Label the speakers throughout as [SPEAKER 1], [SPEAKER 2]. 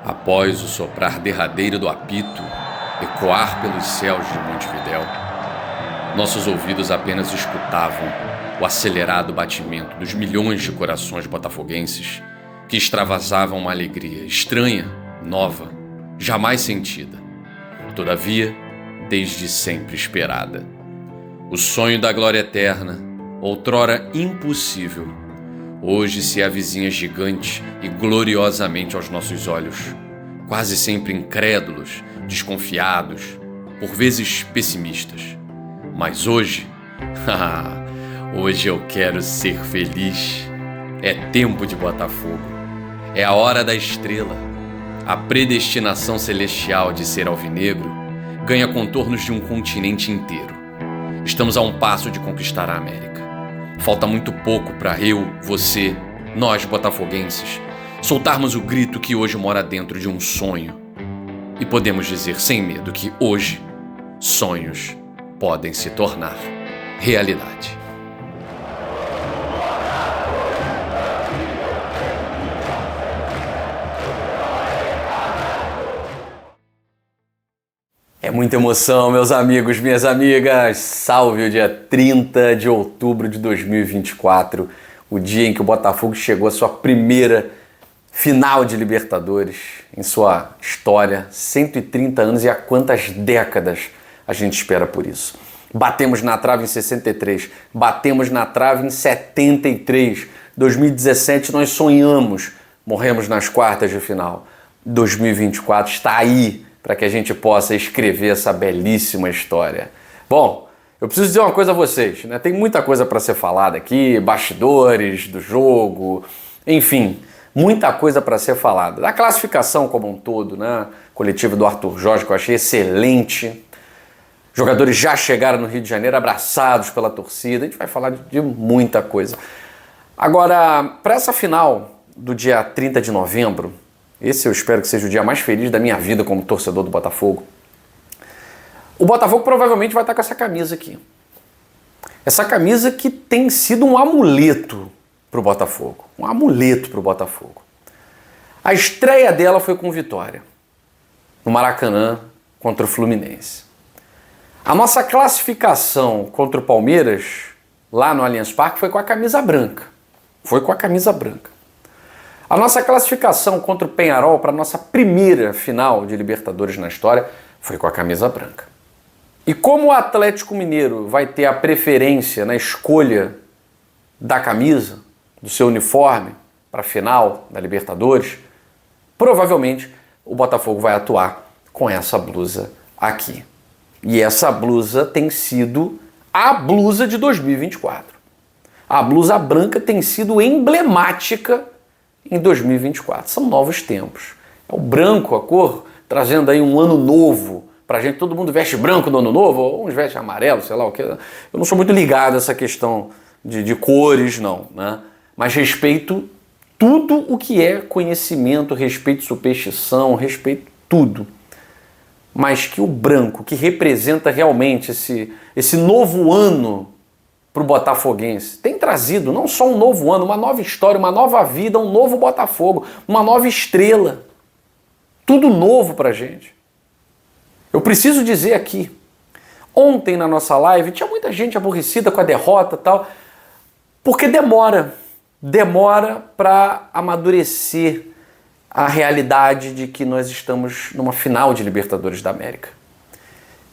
[SPEAKER 1] Após o soprar derradeiro do apito ecoar pelos céus de Montevidéu, nossos ouvidos apenas escutavam o acelerado batimento dos milhões de corações botafoguenses que extravasavam uma alegria estranha, nova, jamais sentida, todavia, desde sempre esperada. O sonho da glória eterna, outrora impossível, hoje se avizinha gigante e gloriosamente aos nossos olhos, quase sempre incrédulos, desconfiados, por vezes pessimistas. Mas hoje, hoje eu quero ser feliz. É tempo de Botafogo. É a hora da estrela. A predestinação celestial de ser alvinegro ganha contornos de um continente inteiro. Estamos a um passo de conquistar a América. Falta muito pouco para eu, você, nós botafoguenses, soltarmos o grito que hoje mora dentro de um sonho. E podemos dizer sem medo que hoje, sonhos podem se tornar realidade. É muita emoção, meus amigos, minhas amigas. Salve o dia 30 de outubro de 2024, o dia em que o Botafogo chegou à sua primeira final de Libertadores em sua história. 130 anos e há quantas décadas a gente espera por isso. Batemos na trave em 63, batemos na trave em 73. 2017 nós sonhamos, morremos nas quartas de final. 2024 está aí para que a gente possa escrever essa belíssima história. Bom, eu preciso dizer uma coisa a vocês, né? Tem muita coisa para ser falada aqui, bastidores do jogo, enfim, muita coisa para ser falada. Da classificação como um todo, né? Coletivo do Arthur Jorge, que eu achei excelente. Jogadores já chegaram no Rio de Janeiro abraçados pela torcida. A gente vai falar de muita coisa. Agora, para essa final do dia 30 de novembro, esse eu espero que seja o dia mais feliz da minha vida como torcedor do Botafogo. O Botafogo provavelmente vai estar com essa camisa aqui. Essa camisa que tem sido um amuleto para o Botafogo. Um amuleto para o Botafogo. A estreia dela foi com vitória no Maracanã contra o Fluminense. A nossa classificação contra o Palmeiras, lá no Allianz Parque, foi com a camisa branca. Foi com a camisa branca. A nossa classificação contra o Peñarol para a nossa primeira final de Libertadores na história foi com a camisa branca. E como o Atlético Mineiro vai ter a preferência na escolha da camisa, do seu uniforme para a final da Libertadores, provavelmente o Botafogo vai atuar com essa blusa aqui. E essa blusa tem sido a blusa de 2024. A blusa branca tem sido emblemática em 2024. São novos tempos. É o branco, a cor, trazendo aí um ano novo pra gente. Todo mundo veste branco no ano novo, ou uns vestem amarelo, sei lá o que. Eu não sou muito ligado a essa questão de cores, não, né? Mas respeito tudo o que é conhecimento, respeito superstição, respeito tudo. Mas que o branco, que representa realmente esse novo ano para o botafoguense, tem trazido não só um novo ano, uma nova história, uma nova vida, um novo Botafogo, uma nova estrela. Tudo novo para a gente. Eu preciso dizer aqui, ontem na nossa live tinha muita gente aborrecida com a derrota e tal, porque demora para amadurecer a realidade de que nós estamos numa final de Libertadores da América.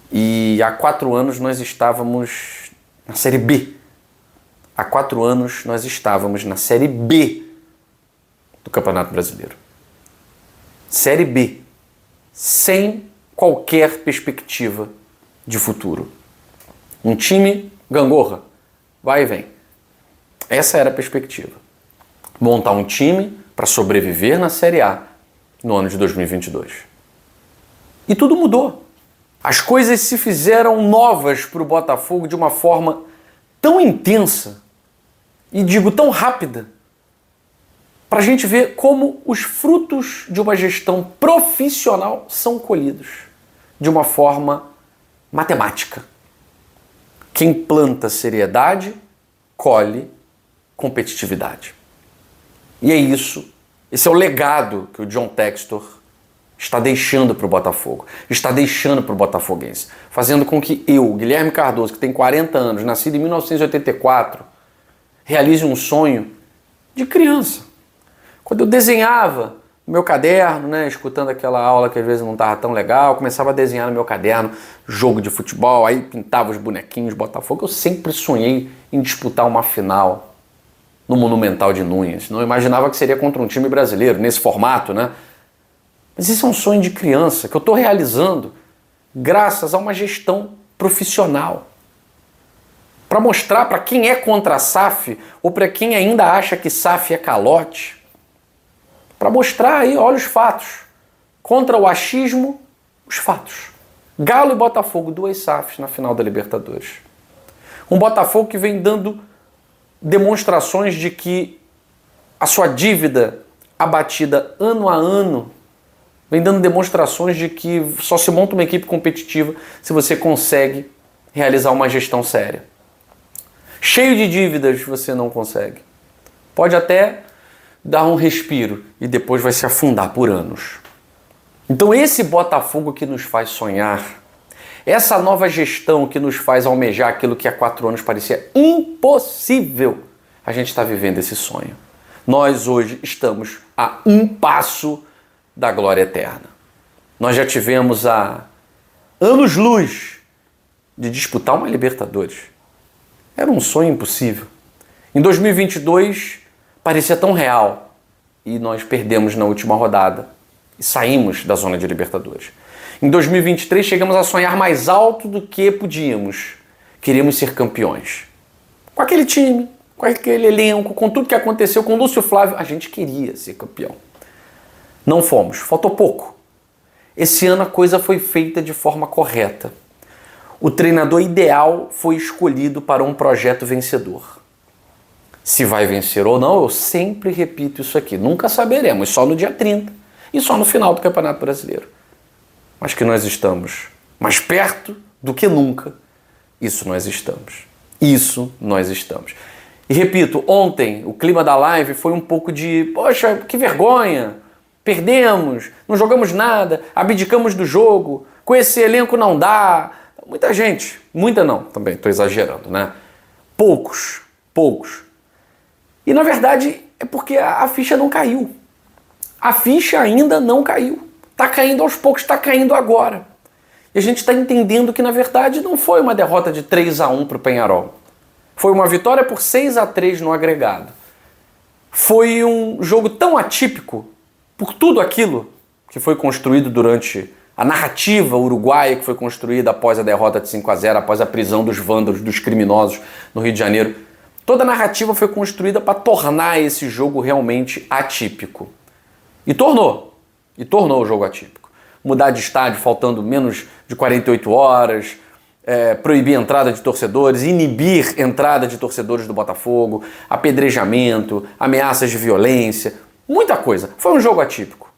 [SPEAKER 1] E há 4 anos nós estávamos na Série B. Há 4 anos nós estávamos na Série B do Campeonato Brasileiro. Série B. Sem qualquer perspectiva de futuro. Um time gangorra. Vai e vem. Essa era a perspectiva. Montar um time para sobreviver na Série A no ano de 2022. E tudo mudou. As coisas se fizeram novas para o Botafogo de uma forma tão intensa e digo tão rápida, para a gente ver como os frutos de uma gestão profissional são colhidos de uma forma matemática. Quem planta seriedade, colhe competitividade. E é isso, esse é o legado que o John Textor está deixando para o Botafogo, está deixando para o botafoguense, fazendo com que eu, Guilherme Cardoso, que tem 40 anos, nascido em 1984, realize um sonho de criança. Quando eu desenhava no meu caderno, né, escutando aquela aula que às vezes não estava tão legal, começava a desenhar no meu caderno jogo de futebol, aí pintava os bonequinhos Botafogo. Eu sempre sonhei em disputar uma final no Monumental de Núñez. Não imaginava que seria contra um time brasileiro, nesse formato, né? Mas isso é um sonho de criança que eu estou realizando graças a uma gestão profissional. Para mostrar para quem é contra a SAF ou para quem ainda acha que SAF é calote, para mostrar aí, olha os fatos. Contra o achismo, os fatos. Galo e Botafogo, 2 SAFs na final da Libertadores. Um Botafogo que vem dando demonstrações de que a sua dívida abatida ano a ano, vem dando demonstrações de que só se monta uma equipe competitiva se você consegue realizar uma gestão séria. Cheio de dívidas você não consegue. Pode até dar um respiro e depois vai se afundar por anos. Então esse Botafogo que nos faz sonhar, essa nova gestão que nos faz almejar aquilo que há 4 anos parecia impossível, a gente está vivendo esse sonho. Nós hoje estamos a um passo da glória eterna. Nós já tivemos há anos-luz de disputar uma Libertadores. Era um sonho impossível. Em 2022, parecia tão real. E nós perdemos na última rodada e saímos da zona de Libertadores. Em 2023, chegamos a sonhar mais alto do que podíamos. Queríamos ser campeões. Com aquele time, com aquele elenco, com tudo que aconteceu com o Lúcio Flávio, a gente queria ser campeão. Não fomos, faltou pouco. Esse ano a coisa foi feita de forma correta. O treinador ideal foi escolhido para um projeto vencedor. Se vai vencer ou não, eu sempre repito isso aqui. Nunca saberemos, só no dia 30 e só no final do Campeonato Brasileiro. Mas que nós estamos mais perto do que nunca, isso nós estamos. Isso nós estamos. E repito, ontem o clima da live foi um pouco de, poxa, que vergonha, perdemos, não jogamos nada, abdicamos do jogo, com esse elenco não dá. Muita gente, muita não, também estou exagerando, né? Poucos. E na verdade é porque a ficha não caiu. A ficha ainda não caiu. Está caindo aos poucos, está caindo agora. E a gente está entendendo que na verdade não foi uma derrota de 3-1 para o Peñarol. Foi uma vitória por 6-3 no agregado. Foi um jogo tão atípico por tudo aquilo que foi construído durante a narrativa uruguaia que foi construída após a derrota de 5-0, após a prisão dos vândalos, dos criminosos no Rio de Janeiro. Toda a narrativa foi construída para tornar esse jogo realmente atípico. E tornou o jogo atípico. Mudar de estádio faltando menos de 48 horas, proibir a entrada de torcedores, inibir a entrada de torcedores do Botafogo, apedrejamento, ameaças de violência, muita coisa. Foi um jogo atípico.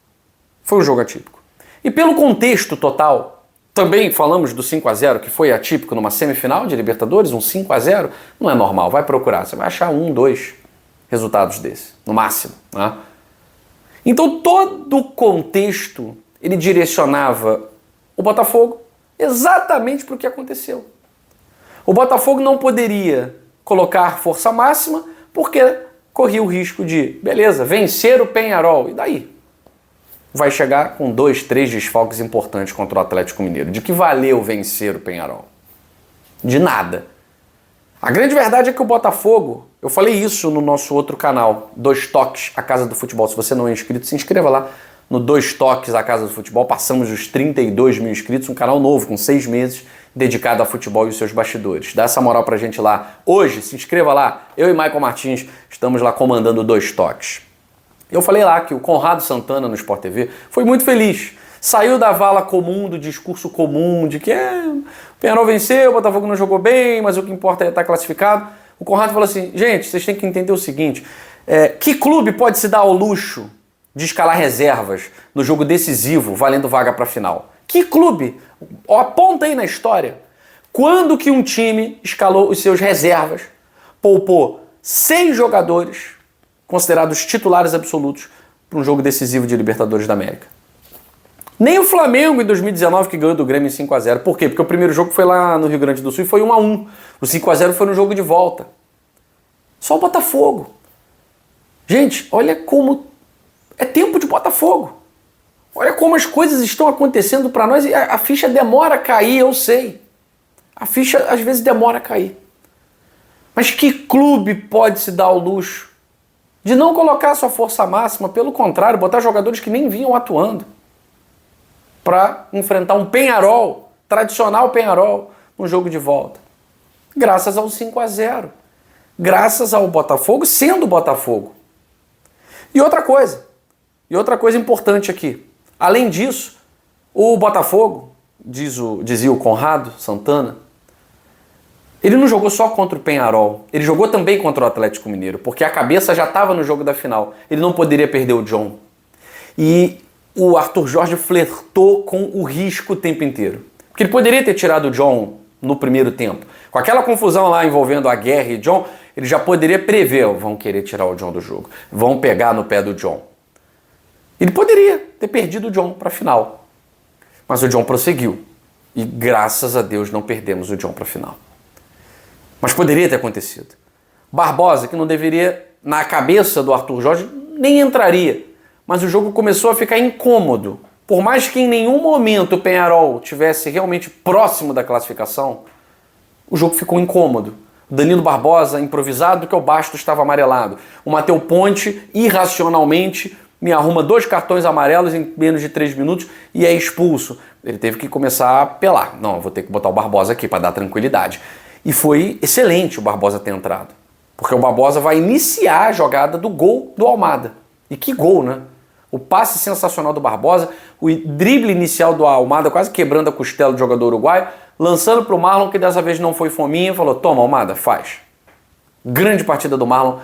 [SPEAKER 1] E pelo contexto total, também falamos do 5-0, que foi atípico numa semifinal de Libertadores, um 5-0, não é normal, vai procurar, você vai achar 1, 2 resultados desse, no máximo, né? Então todo o contexto, ele direcionava o Botafogo exatamente para o que aconteceu. O Botafogo não poderia colocar força máxima porque corria o risco de, beleza, vencer o Peñarol, e daí? Vai chegar com 2, 3 desfalques importantes contra o Atlético Mineiro. De que valeu vencer o Peñarol? De nada. A grande verdade é que o Botafogo, eu falei isso no nosso outro canal, 2 Toques, a Casa do Futebol. Se você não é inscrito, se inscreva lá no 2 Toques, a Casa do Futebol. Passamos os 32 mil inscritos, um canal novo, com 6 meses, dedicado a futebol e os seus bastidores. Dá essa moral pra gente lá. Hoje, se inscreva lá. Eu e Michael Martins estamos lá comandando 2 Toques. Eu falei lá que o Conrado Santana no Sport TV foi muito feliz. Saiu da vala comum, do discurso comum de que o Peñarol venceu, o Botafogo não jogou bem, mas o que importa é estar classificado. O Conrado falou assim, gente, vocês têm que entender o seguinte, que clube pode se dar ao luxo de escalar reservas no jogo decisivo, valendo vaga para a final? Que clube? Aponta aí na história. Quando que um time escalou os seus reservas, poupou 6 jogadores considerados titulares absolutos para um jogo decisivo de Libertadores da América? Nem o Flamengo em 2019 que ganhou do Grêmio em 5-0. Por quê? Porque o primeiro jogo foi lá no Rio Grande do Sul e foi 1-1. O 5-0 foi no jogo de volta. Só o Botafogo. Gente, olha como é tempo de Botafogo. Olha como as coisas estão acontecendo para nós e a ficha demora a cair, eu sei. A ficha às vezes demora a cair. Mas que clube pode se dar ao luxo de não colocar a sua força máxima, pelo contrário, botar jogadores que nem vinham atuando para enfrentar um Peñarol, tradicional Peñarol, no jogo de volta? Graças ao 5-0. Graças ao Botafogo sendo o Botafogo. E outra coisa importante aqui. Além disso, o Botafogo, dizia o Conrado Santana, ele não jogou só contra o Peñarol, ele jogou também contra o Atlético Mineiro, porque a cabeça já estava no jogo da final. Ele não poderia perder o John. E o Arthur Jorge flertou com o risco o tempo inteiro. Porque ele poderia ter tirado o John no primeiro tempo. Com aquela confusão lá envolvendo a Guerra e John, ele já poderia prever, vão querer tirar o John do jogo, vão pegar no pé do John. Ele poderia ter perdido o John para a final. Mas o John prosseguiu. E graças a Deus não perdemos o John para a final. Mas poderia ter acontecido. Barbosa, que não deveria, na cabeça do Arthur Jorge, nem entraria. Mas o jogo começou a ficar incômodo. Por mais que em nenhum momento o Peñarol tivesse realmente próximo da classificação, o jogo ficou incômodo. O Danilo Barbosa, improvisado, que o Bastos estava amarelado. O Matheus Ponte, irracionalmente, me arruma 2 cartões amarelos em menos de 3 minutos e é expulso. Ele teve que começar a apelar. Não, vou ter que botar o Barbosa aqui para dar tranquilidade. E foi excelente o Barbosa ter entrado. Porque o Barbosa vai iniciar a jogada do gol do Almada. E que gol, né? O passe sensacional do Barbosa, o drible inicial do Almada, quase quebrando a costela do jogador uruguaio, lançando para o Marlon, que dessa vez não foi fominha, falou, toma, Almada, faz. Grande partida do Marlon.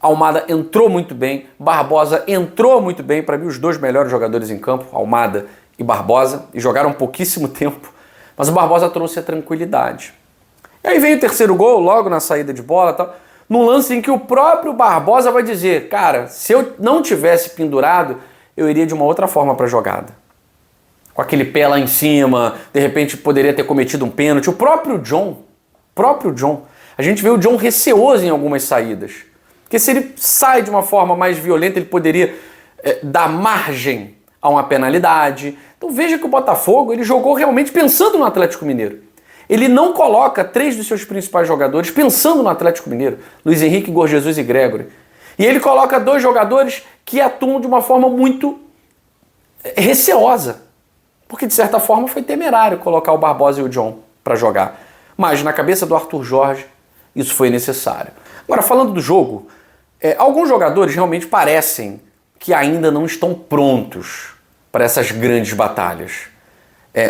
[SPEAKER 1] Almada entrou muito bem, Barbosa entrou muito bem, para mim os 2 melhores jogadores em campo, Almada e Barbosa, e jogaram pouquíssimo tempo, mas o Barbosa trouxe a tranquilidade. E aí veio o terceiro gol, logo na saída de bola, tal, num lance em que o próprio Barbosa vai dizer, cara, se eu não tivesse pendurado, eu iria de uma outra forma para a jogada. Com aquele pé lá em cima, de repente poderia ter cometido um pênalti. O próprio John, a gente vê o John receoso em algumas saídas. Porque se ele sai de uma forma mais violenta, ele poderia dar margem a uma penalidade. Então veja que o Botafogo ele jogou realmente pensando no Atlético Mineiro. Ele não coloca 3 dos seus principais jogadores pensando no Atlético Mineiro, Luiz Henrique, Igor Jesus e Gregory. E ele coloca 2 jogadores que atuam de uma forma muito receosa. Porque de certa forma foi temerário colocar o Barbosa e o John para jogar. Mas na cabeça do Arthur Jorge, isso foi necessário. Agora, falando do jogo, alguns jogadores realmente parecem que ainda não estão prontos para essas grandes batalhas.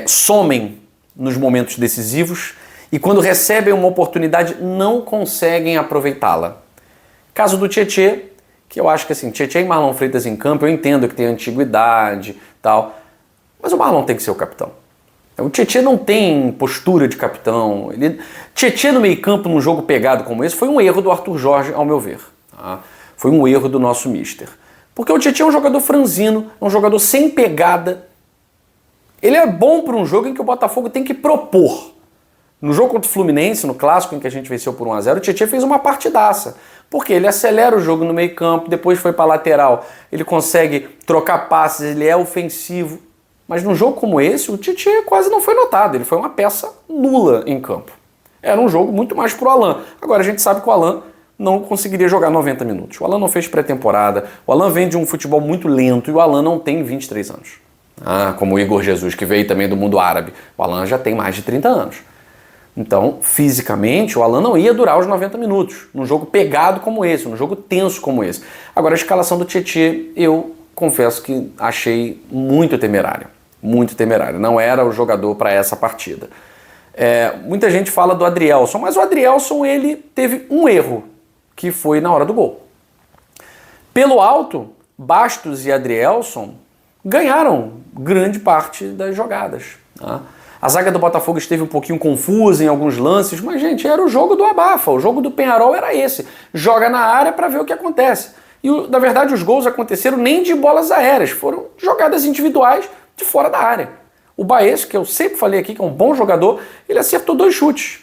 [SPEAKER 1] Somem nos momentos decisivos e quando recebem uma oportunidade não conseguem aproveitá-la. Caso do Tietê, que eu acho que assim, Tietê e Marlon Freitas em campo, eu entendo que tem antiguidade e tal, mas o Marlon tem que ser o capitão. O Tietê não tem postura de capitão. Tietê no meio campo num jogo pegado como esse foi um erro do Arthur Jorge, ao meu ver. Tá? Foi um erro do nosso mister. Porque o Tietê é um jogador franzino, é um jogador sem pegada. Ele é bom para um jogo em que o Botafogo tem que propor. No jogo contra o Fluminense, no clássico em que a gente venceu por 1-0, o Tietê fez uma partidaça. Porque ele acelera o jogo no meio campo, depois foi para a lateral, ele consegue trocar passes, ele é ofensivo. Mas num jogo como esse, o Tietê quase não foi notado, ele foi uma peça nula em campo. Era um jogo muito mais pro Alan. Agora a gente sabe que o Alan não conseguiria jogar 90 minutos. O Alan não fez pré-temporada, o Alan vem de um futebol muito lento e o Alan não tem 23 anos. Como o Igor Jesus, que veio também do mundo árabe. O Alan já tem mais de 30 anos. Então, fisicamente, o Alan não ia durar os 90 minutos, num jogo pegado como esse, num jogo tenso como esse. Agora, a escalação do Tietê, eu confesso que achei muito temerária. Muito temerária. Não era o jogador para essa partida. Muita gente fala do Adrielson, mas o Adrielson, ele teve um erro, que foi na hora do gol. Pelo alto, Bastos e Adrielson ganharam grande parte das jogadas. Tá? A zaga do Botafogo esteve um pouquinho confusa em alguns lances, mas, gente, era o jogo do abafa, o jogo do Peñarol era esse. Joga na área para ver o que acontece. E, na verdade, os gols aconteceram nem de bolas aéreas, foram jogadas individuais de fora da área. O Baez, que eu sempre falei aqui que é um bom jogador, ele acertou 2 chutes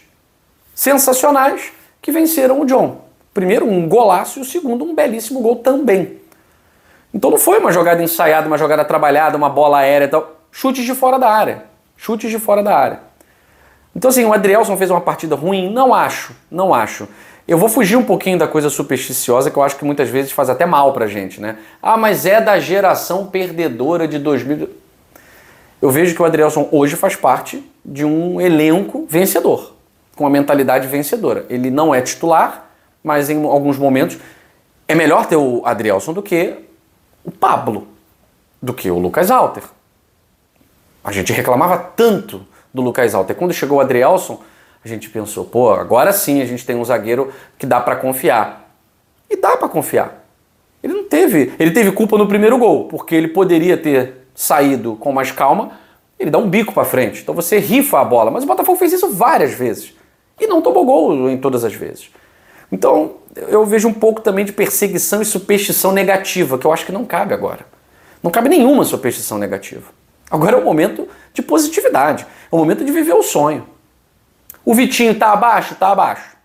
[SPEAKER 1] sensacionais que venceram o John. Primeiro um golaço e o segundo um belíssimo gol também. Então não foi uma jogada ensaiada, uma jogada trabalhada, uma bola aérea e tal. Chutes de fora da área. Chutes de fora da área. Então assim, o Adrielson fez uma partida ruim? Não acho. Eu vou fugir um pouquinho da coisa supersticiosa que eu acho que muitas vezes faz até mal pra gente, né? Ah, mas é da geração perdedora de 2000... Eu vejo que o Adrielson hoje faz parte de um elenco vencedor, com uma mentalidade vencedora. Ele não é titular, mas em alguns momentos é melhor ter o Adrielson do que o Pablo, do que o Lucas Halter. A gente reclamava tanto do Lucas Halter. Quando chegou o Adrielson, a gente pensou, pô, agora sim a gente tem um zagueiro que dá pra confiar. E dá pra confiar. Ele teve culpa no primeiro gol, porque ele poderia ter saído com mais calma, ele dá um bico pra frente. Então você rifa a bola. Mas o Botafogo fez isso várias vezes. E não tomou gol em todas as vezes. Então eu vejo um pouco também de perseguição e superstição negativa, que eu acho que não cabe agora. Não cabe nenhuma superstição negativa. Agora é o momento de positividade. É o momento de viver o sonho. O Vitinho tá abaixo? Tá abaixo.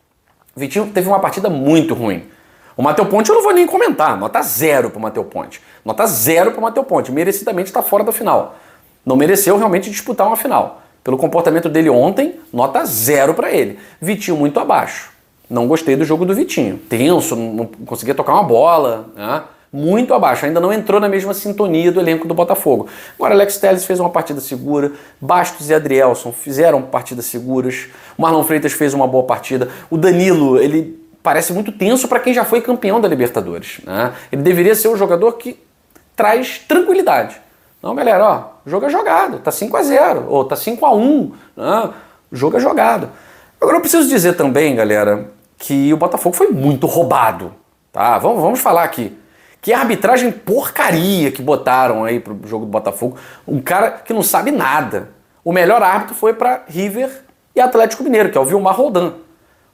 [SPEAKER 1] O Vitinho teve uma partida muito ruim. O Matheus Ponte eu não vou nem comentar. Nota 0 pro Matheus Ponte. Nota 0 pro Matheus Ponte. Merecidamente está fora da final. Não mereceu realmente disputar uma final. Pelo comportamento dele ontem, nota 0 para ele. Vitinho muito abaixo. Não gostei do jogo do Vitinho. Tenso, não conseguia tocar uma bola, né? Muito abaixo. Ainda não entrou na mesma sintonia do elenco do Botafogo. Agora, Alex Telles fez uma partida segura. Bastos e Adrielson fizeram partidas seguras. O Marlon Freitas fez uma boa partida. O Danilo, ele parece muito tenso para quem já foi campeão da Libertadores, né? Ele deveria ser o jogador que traz tranquilidade. Não, galera, ó, jogo é jogado, tá 5-0, ou tá 5-1, né? Jogo é jogado. Agora eu preciso dizer também, galera, que o Botafogo foi muito roubado, tá? Vamos falar aqui. Que arbitragem porcaria que botaram aí pro jogo do Botafogo. Um cara que não sabe nada. O melhor árbitro foi para River e Atlético Mineiro, que é o Vilmar Roldan.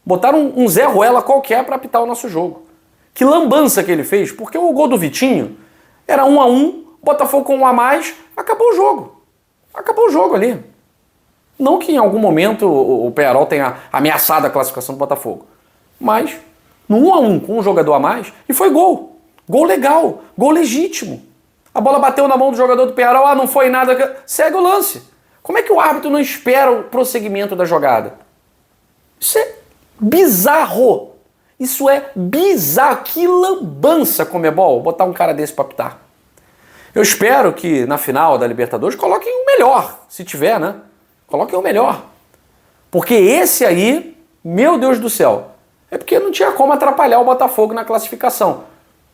[SPEAKER 1] Botaram um Zé Ruela qualquer para apitar o nosso jogo. Que lambança que ele fez, porque o gol do Vitinho era 1-1, Botafogo com 1 a mais, acabou o jogo. Acabou o jogo ali. Não que em algum momento o Peñarol tenha ameaçado a classificação do Botafogo. Mas no 1-1 com um jogador a mais, e foi gol. Gol legal, gol legítimo. A bola bateu na mão do jogador do Peñarol, não foi nada, segue o lance. Como é que o árbitro não espera o prosseguimento da jogada? Isso é bizarro. Isso é bizarro. Que lambança, Conmebol, botar um cara desse pra apitar. Eu espero que na final da Libertadores coloquem o melhor, se tiver, né? Coloquem o melhor. Porque esse aí, meu Deus do céu, é porque não tinha como atrapalhar o Botafogo na classificação.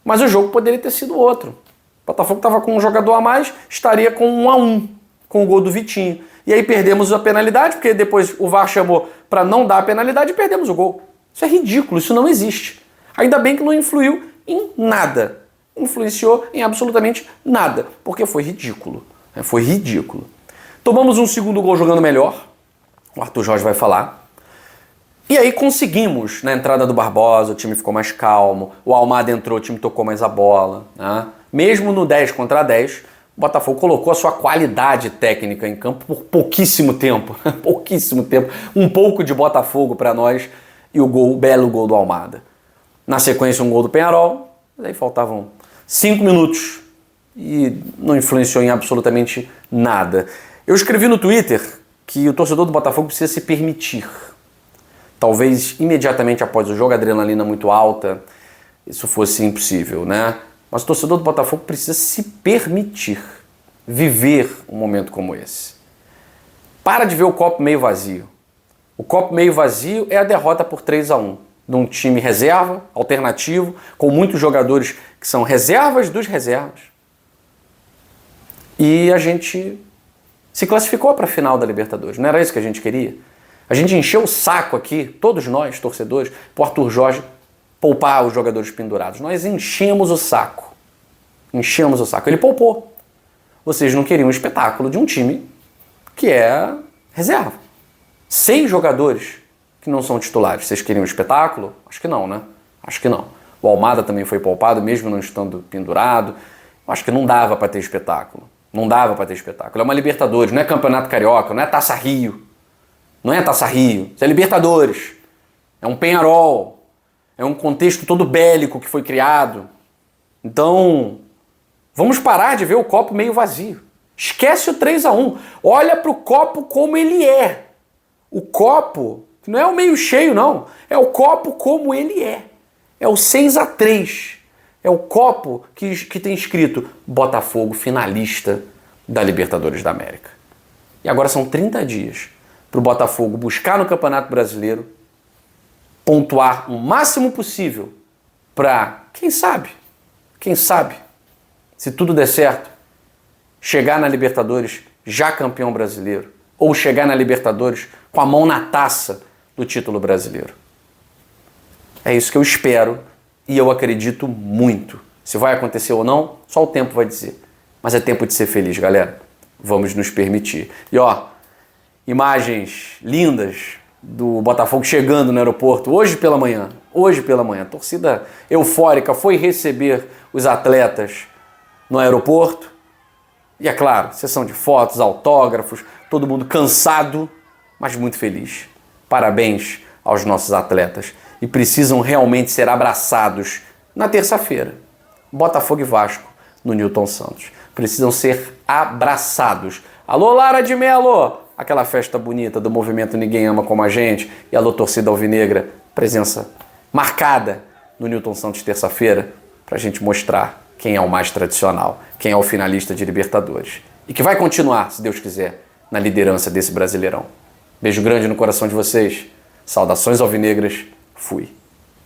[SPEAKER 1] Mas o jogo poderia ter sido outro. O Botafogo estava com um jogador a mais, estaria com 1-1, com o gol do Vitinho. E aí perdemos a penalidade, porque depois o VAR chamou para não dar a penalidade e perdemos o gol. Isso é ridículo, isso não existe. Ainda bem que não influiu em nada. Influenciou em absolutamente nada, porque foi ridículo. Foi ridículo. Tomamos um segundo gol jogando melhor, o Arthur Jorge vai falar. E aí conseguimos, na entrada do Barbosa, o time ficou mais calmo, o Almada entrou, o time tocou mais a bola, né? Mesmo no 10 contra 10, o Botafogo colocou a sua qualidade técnica em campo por pouquíssimo tempo, pouquíssimo tempo, um pouco de Botafogo para nós e o belo gol do Almada. Na sequência um gol do Peñarol, mas aí faltavam 5 minutos e não influenciou em absolutamente nada. Eu escrevi no Twitter que o torcedor do Botafogo precisa se permitir. Talvez imediatamente após o jogo, a adrenalina muito alta, isso fosse impossível, né? Mas o torcedor do Botafogo precisa se permitir viver um momento como esse. Para de ver o copo meio vazio. O copo meio vazio é a derrota por 3-1 de um time reserva, alternativo, com muitos jogadores que são reservas dos reservas. E a gente se classificou para a final da Libertadores. Não era isso que a gente queria? A gente encheu o saco aqui, todos nós, torcedores, para o Arthur Jorge poupar os jogadores pendurados. Nós enchemos o saco. Enchemos o saco. Ele poupou. Vocês não queriam um espetáculo de um time que é reserva. 6 jogadores que não são titulares. Vocês queriam um espetáculo? Acho que não, né? Acho que não. O Almada também foi poupado, mesmo não estando pendurado. Acho que não dava para ter espetáculo. Não dava para ter espetáculo. É uma Libertadores, não é Campeonato Carioca, não é Taça Rio. Não é Taça Rio, isso é Libertadores. É um Penharol. É um contexto todo bélico que foi criado. Então, vamos parar de ver o copo meio vazio. Esquece o 3-1. Olha para o copo como ele é. O copo não é o meio cheio, não. É o copo como ele é. É o 6-3. É o copo que tem escrito Botafogo finalista da Libertadores da América. E agora são 30 dias para o Botafogo buscar no Campeonato Brasileiro, pontuar o máximo possível para, quem sabe, se tudo der certo, chegar na Libertadores já campeão brasileiro, ou chegar na Libertadores com a mão na taça do título brasileiro. É isso que eu espero e eu acredito muito. Se vai acontecer ou não, só o tempo vai dizer. Mas é tempo de ser feliz, galera. Vamos nos permitir. E ó, imagens lindas do Botafogo chegando no aeroporto hoje pela manhã. A torcida eufórica foi receber os atletas no aeroporto. E é claro, sessão de fotos, autógrafos, todo mundo cansado, mas muito feliz. Parabéns aos nossos atletas. E precisam realmente ser abraçados na terça-feira. Botafogo e Vasco no Newton Santos. Precisam ser abraçados. Alô, Lara de Mello! Aquela festa bonita do movimento Ninguém Ama Como a Gente. E alô, torcida alvinegra. Presença marcada no Newton Santos terça-feira para a gente mostrar quem é o mais tradicional, quem é o finalista de Libertadores. E que vai continuar, se Deus quiser, na liderança desse Brasileirão. Beijo grande no coração de vocês. Saudações alvinegras. Fui.